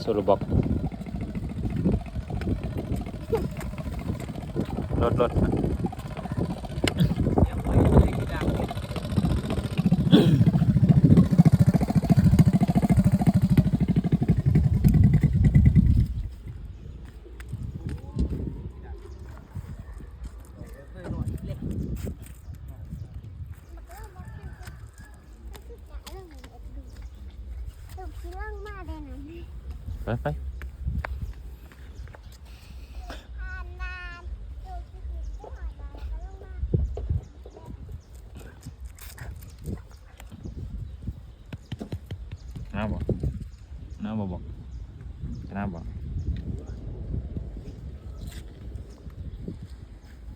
โซโลบ็อกรถไปน้าบอก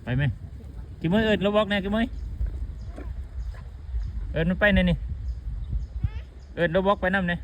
ไปไหมกี่มื้อเราบอกแน่กี่มื้อมันไปเนี่ยนี่เราบอกไปน้ำเนี่ย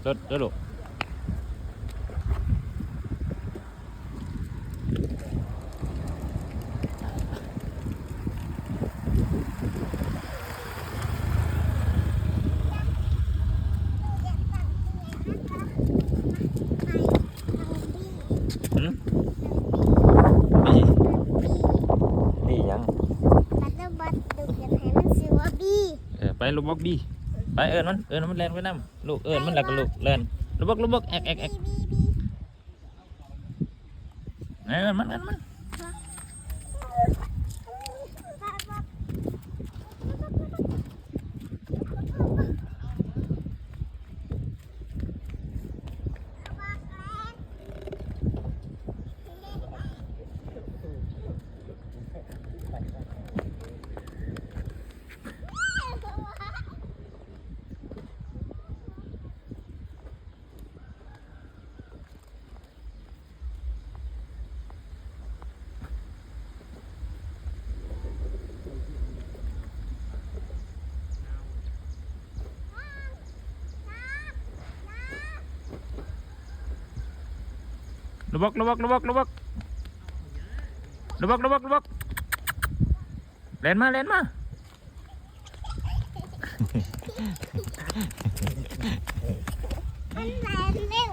รถลูกนี่ยังไปลูกบอกบีไปมันแลนไปน้ำลูกมันหลักลูกแลนลูกบอกแอกมันลูกบอกแลนมามันแลนเร็ว